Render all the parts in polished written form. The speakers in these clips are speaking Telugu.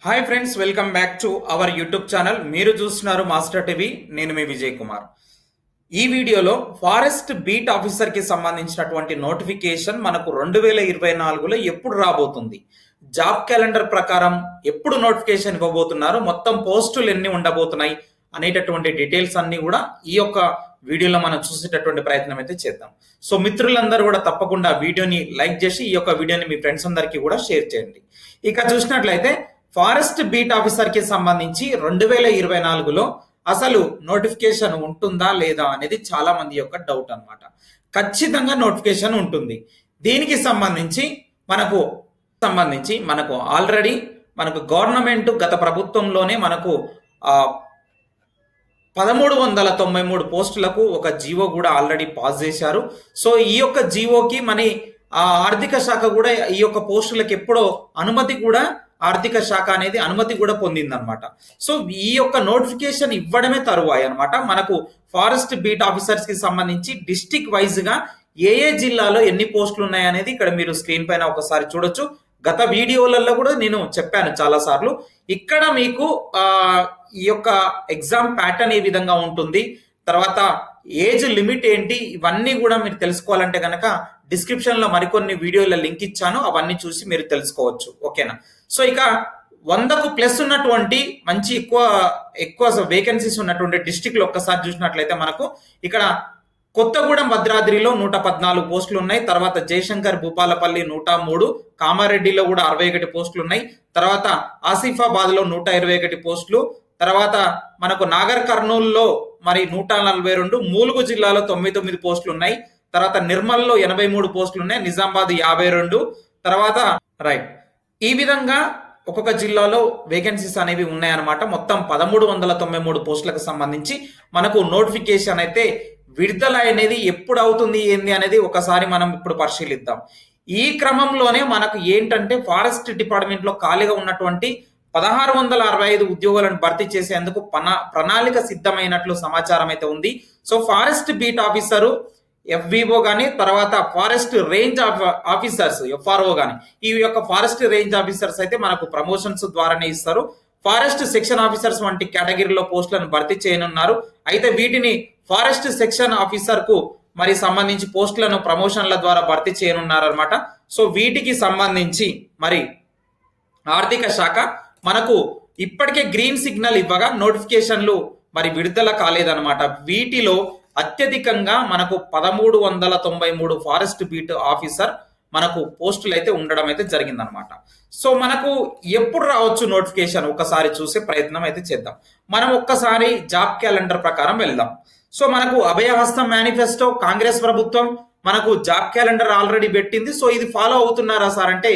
Hi friends, welcome back to our YouTube channel. మీరు చూస్తున్నారు మాస్టర్ టీవీ. నేను మీ విజయ్ కుమార్. ఈ వీడియోలో ఫారెస్ట్ బీట్ ఆఫీసర్ కి సంబంధించినటువంటి నోటిఫికేషన్ మనకు 2024లో ఎప్పుడు రాబోతుంది, జాబ్ క్యాలెండర్ ప్రకారం ఎప్పుడు నోటిఫికేషన్ ఇవ్వబోతున్నారు, మొత్తం పోస్టులు ఎన్ని ఉండబోతున్నాయి అనేటటువంటి డీటెయిల్స్ అన్ని కూడా ఈ యొక్క వీడియోలో మనం చూసేటటువంటి ప్రయత్నం అయితే చేద్దాం. సో మిత్రులందరూ కూడా తప్పకుండా వీడియోని లైక్ చేసి ఈ యొక్క వీడియోని మీ ఫ్రెండ్స్ అందరికీ కూడా షేర్ చేయండి. ఇక చూసినట్లయితే ఫారెస్ట్ బీట్ ఆఫీసర్ కి సంబంధించి 2024లో అసలు నోటిఫికేషన్ ఉంటుందా లేదా అనేది చాలా మంది యొక్క డౌట్ అన్నమాట. ఖచ్చితంగా నోటిఫికేషన్ ఉంటుంది. దీనికి సంబంధించి మనకు ఆల్రెడీ గవర్నమెంట్ గత ప్రభుత్వంలోనే మనకు 1393 పోస్టులకు ఒక జీవో కూడా ఆల్రెడీ పాస్ చేశారు. సో ఈ యొక్క జీవోకి ఆర్థిక శాఖ కూడా ఈ యొక్క పోస్టులకు ఎప్పుడో ఆర్థిక శాఖ అనేది అనుమతి కూడా పొందిందనమాట. సో ఈ యొక్క నోటిఫికేషన్ ఇవ్వడమే తరువాయి అనమాట. మనకు ఫారెస్ట్ బీట్ ఆఫీసర్స్ కి సంబంధించి డిస్టిక్ వైజ్ గా ఏ జిల్లాలో ఎన్ని పోస్టులు ఉన్నాయనేది ఇక్కడ మీరు స్క్రీన్ పైన ఒకసారి చూడొచ్చు. గత వీడియోలలో కూడా నేను చెప్పాను చాలా సార్లు. ఇక్కడ మీకు ఈ యొక్క ఎగ్జామ్ ప్యాటర్న్ ఏ విధంగా ఉంటుంది, తర్వాత ఏజ్ లిమిట్ ఏంటి, ఇవన్నీ కూడా మీరు తెలుసుకోవాలంటే కనుక డిస్క్రిప్షన్ లో మరికొన్ని వీడియోల లింక్ ఇచ్చాను, అవన్నీ చూసి మీరు తెలుసుకోవచ్చు. ఓకేనా? సో ఇక 100కు ప్లస్ ఉన్నటువంటి మంచి ఎక్కువ వేకెన్సీస్ ఉన్నటువంటి డిస్టిక్ లో ఒక్కసారి చూసినట్లయితే మనకు ఇక్కడ కొత్తగూడెం భద్రాద్రిలో 114 పోస్టులు ఉన్నాయి. తర్వాత జయశంకర్ భూపాలపల్లి 103, కామారెడ్డిలో కూడా 61 పోస్టులు ఉన్నాయి. తర్వాత ఆసిఫాబాద్ లో 121 పోస్టులు, తర్వాత మనకు నాగర్ కర్నూలులో 142, మూలుగు జిల్లాలో 99 పోస్టులు ఉన్నాయి. తర్వాత నిర్మల్లో 83 పోస్టులు ఉన్నాయి, నిజామాబాద్ 52, తర్వాత ఈ విధంగా ఒక్కొక్క జిల్లాలో వేకెన్సీస్ అనేవి ఉన్నాయన్నమాట. మొత్తం 1393 పోస్టులకు సంబంధించి మనకు నోటిఫికేషన్ అయితే విడుదల అనేది ఎప్పుడు అవుతుంది ఏంది అనేది ఒకసారి మనం ఇప్పుడు పరిశీలిద్దాం. ఈ క్రమంలోనే మనకు ఏంటంటే ఫారెస్ట్ డిపార్ట్మెంట్ లో ఖాళీగా ఉన్నటువంటి 1665 ఉద్యోగాలను భర్తీ చేసేందుకు ప్రణాళిక సిద్ధమైనట్లు సమాచారం అయితే ఉంది. So forest beat officer FVO గాని, తర్వాత ఫారెస్ట్ రేంజ్ ఆఫీసర్స్ FRO గాని, ఈ యొక్క ఫారెస్ట్ రేంజ్ ఆఫీసర్స్ అయితే మనకు ప్రమోషన్స్ ద్వారానే ఇస్తారు. ఫారెస్ట్ సెక్షన్ ఆఫీసర్స్ వంటి కేటగిరీలో పోస్టులను భర్తీ చేయనున్నారు. అయితే వీటిని ఫారెస్ట్ సెక్షన్ ఆఫీసర్ కు సంబంధించి పోస్టులను ప్రమోషన్ల ద్వారా భర్తీ చేయనున్నారు అనమాట. సో వీటికి సంబంధించి ఆర్థిక శాఖ మనకు ఇప్పటికే గ్రీన్ సిగ్నల్ ఇవ్వగా నోటిఫికేషన్లు విడుదల కాలేదన్నమాట. వీటిలో అత్యధికంగా మనకు 1393 ఫారెస్ట్ బీట్ ఆఫీసర్ మనకు పోస్టులు అయితే ఉండడం అయితే జరిగిందనమాట. సో మనకు ఎప్పుడు రావచ్చు నోటిఫికేషన్ ఒకసారి చూసే ప్రయత్నం అయితే చేద్దాం. మనం ఒక్కసారి జాబ్ క్యాలెండర్ ప్రకారం వెళ్దాం. సో మనకు అభయహస్తం మేనిఫెస్టో కాంగ్రెస్ ప్రభుత్వం మనకు జాబ్ క్యాలెండర్ ఆల్రెడీ పెట్టింది. సో ఇది ఫాలో అవుతున్నారా సార్ అంటే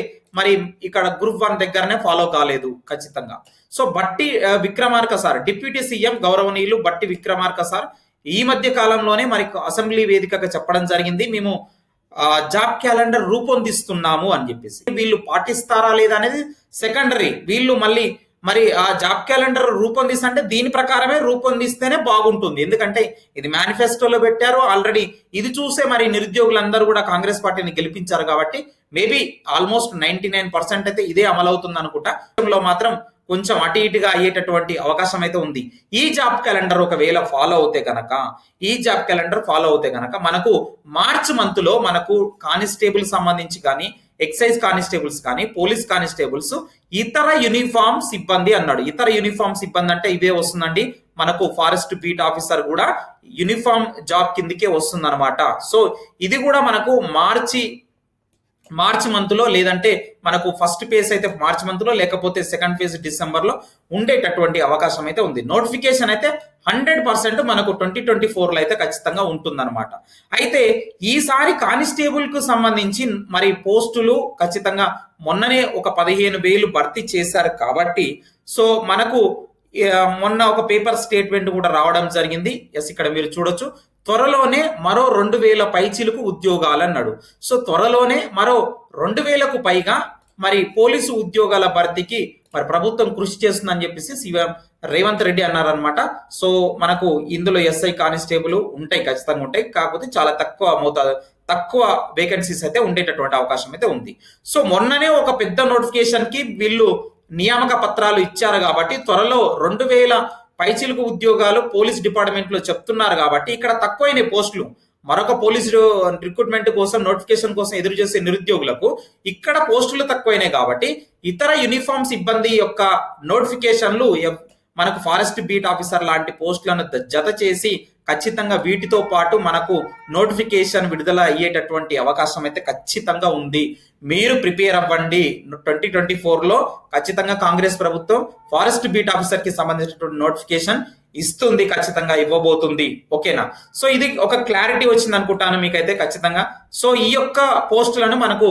ఇక్కడ గ్రూప్ 1 దగ్గరనే ఫాలో కాలేదు ఖచ్చితంగా. సో బట్టి విక్రమార్క సార్, డిప్యూటీ సీఎం గౌరవనీయులు బట్టి విక్రమార్క సార్ ఈ మధ్య కాలంలోనే అసెంబ్లీ వేదికగా చెప్పడం జరిగింది, మేము జాబ్ క్యాలెండర్ రూపొందిస్తున్నాము అని చెప్పేసి. వీళ్ళు పాటిస్తారా లేదా అనేది సెకండరీ. వీళ్ళు ఆ జాబ్ క్యాలెండర్ రూపొందిస్తే దీని ప్రకారమే రూపొందిస్తేనే బాగుంటుంది. ఎందుకంటే ఇది మేనిఫెస్టోలో పెట్టారు ఆల్రెడీ. ఇది చూసే నిరుద్యోగులందరూ కూడా కాంగ్రెస్ పార్టీని గెలిపించారు కాబట్టి మేబీ ఆల్మోస్ట్ 99% అయితే ఇదే అమలవుతుంది అనుకుంటా. మాత్రం కొంచెం అటు ఇటుగా అయ్యేటటువంటి అవకాశం అయితే ఉంది. ఈ జాబ్ క్యాలెండర్ ఒకవేళ ఫాలో అవుతే కనుక మనకు మార్చ్ మంత్ లో మనకు కానిస్టేబుల్ సంబంధించి కానీ, ఎక్సైజ్ కానిస్టేబుల్స్ కానీ, పోలీస్ కానిస్టేబుల్స్, ఇతర యూనిఫామ్ సిబ్బంది అన్నాడు. ఇతర యూనిఫామ్ సిబ్బంది అంటే ఇవే వస్తుందండి. మనకు ఫారెస్ట్ బీట్ ఆఫీసర్ కూడా యూనిఫామ్ జాబ్ కిందకే వస్తుంది అనమాట. సో ఇది కూడా మనకు మార్చ్ మంత్ లో, లేదంటే మనకు ఫస్ట్ ఫేజ్ అయితే మార్చ్ మంత్ లో, లేకపోతే సెకండ్ ఫేజ్ డిసెంబర్ లో ఉండేటటువంటి అవకాశం అయితే ఉంది. నోటిఫికేషన్ అయితే 100% మనకు 2024లో అయితే ఖచ్చితంగా ఉంటుందన్నమాట. అయితే ఈసారి కానిస్టేబుల్ కు సంబంధించి పోస్టులు ఖచ్చితంగా మొన్ననే ఒక 15,000 భర్తీ చేశారు కాబట్టి, సో మనకు మొన్న ఒక పేపర్ స్టేట్మెంట్ కూడా రావడం జరిగింది. ఇక్కడ మీరు చూడొచ్చు, త్వరలోనే మరో 2,000 పైచిలకు ఉద్యోగాలు అన్నాడు. సో త్వరలోనే మరో 2,000కు పైగా పోలీసు ఉద్యోగాల భర్తీకి ప్రభుత్వం కృషి చేస్తుందని చెప్పేసి సీఎం రేవంత్ రెడ్డి అన్నారనమాట. సో మనకు ఇందులో SI కానిస్టేబుల్ ఉంటాయి, ఖచ్చితంగా ఉంటాయి. కాకపోతే చాలా తక్కువ వేకెన్సీస్ అయితే ఉండేటటువంటి అవకాశం అయితే ఉంది. సో మొన్ననే ఒక పెద్ద నోటిఫికేషన్ కి వీళ్ళు నియామక పత్రాలు ఇచ్చారు కాబట్టి త్వరలో 2000 పైచిలుకు ఉద్యోగాలు పోలీస్ డిపార్ట్మెంట్ లో చెప్తున్నారు కాబట్టి ఇక్కడ తక్కువైన పోస్టులు. మరొక పోలీసు రిక్రూట్మెంట్ కోసం నోటిఫికేషన్ కోసం ఎదురు చేసే నిరుద్యోగులకు ఇక్కడ పోస్టులు తక్కువైనాయి కాబట్టి ఇతర యూనిఫామ్ సిబ్బంది యొక్క నోటిఫికేషన్లు మనకు ఫారెస్ట్ బీట్ ఆఫీసర్ లాంటి పోస్టులను జత చేసి ఖచ్చితంగా వీటితో పాటు మనకు నోటిఫికేషన్ విడుదల అయ్యేటటువంటి అవకాశం అయితే ఖచ్చితంగా ఉంది. మీరు ప్రిపేర్ అవ్వండి. 2024లో ఖచ్చితంగా కాంగ్రెస్ ప్రభుత్వం ఫారెస్ట్ బీట్ ఆఫీసర్ కి సంబంధించినటువంటి నోటిఫికేషన్ ఇస్తుంది, ఖచ్చితంగా ఇవ్వబోతుంది. ఓకేనా? సో ఇది ఒక క్లారిటీ వచ్చింది అనుకుంటాను మీకైతే ఖచ్చితంగా. సో ఈ యొక్క పోస్టులను మనకు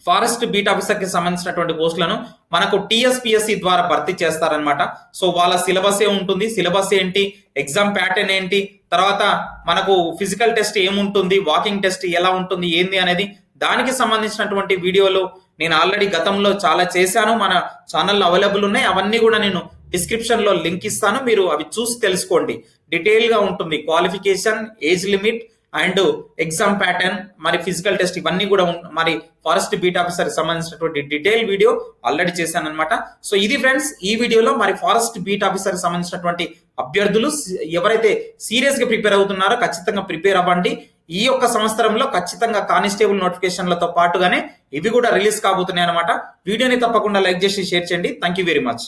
ఫారెస్ట్ బీట్ ఆఫీసర్ కి సంబంధించినటువంటి పోస్టులను మనకు టీఎస్పీఎస్సీ ద్వారా భర్తీ చేస్తారనమాట. సో వాళ్ళ సిలబస్ ఏ ఉంటుంది, సిలబస్ ఏంటి, ఎగ్జామ్ ప్యాటర్న్ ఏంటి, తర్వాత మనకు ఫిజికల్ టెస్ట్ ఏముంటుంది, వాకింగ్ టెస్ట్ ఎలా ఉంటుంది, ఏంది అనేది దానికి సంబంధించినటువంటి వీడియోలు నేను ఆల్రెడీ గతంలో చాలా చేశాను. మన ఛానల్లో అవైలబుల్ ఉన్నాయి. అవన్నీ కూడా నేను డిస్క్రిప్షన్ లో లింక్ ఇస్తాను, మీరు అవి చూసి తెలుసుకోండి. డీటెయిల్ గా ఉంటుంది. Qualification, age limit and exam pattern, మరి ఫిజికల్ టెస్ట్ ఇవన్నీ కూడా మరి ఫారెస్ట్ బీట్ ఆఫీసర్ సంబంధించినటువంటి డీటెయిల్ వీడియో ఆల్రెడీ చేశాను అనమాట. సో ఇది ఫ్రెండ్స్, ఈ వీడియోలో మరి ఫారెస్ట్ బీట్ ఆఫీసర్ సంబంధించినటువంటి అభ్యర్థులు ఎవరైతే సీరియస్ గా ప్రిపేర్ అవుతున్నారో ఖచ్చితంగా ప్రిపేర్ అవ్వండి. ఈ యొక్క సంవత్సరంలో ఖచ్చితంగా కానిస్టేబుల్ నోటిఫికేషన్లతో పాటుగానే ఇవి కూడా రిలీజ్ కాబోతున్నాయి అనమాట. వీడియోని తప్పకుండా లైక్ చేసి షేర్ చేయండి. Thank you very much.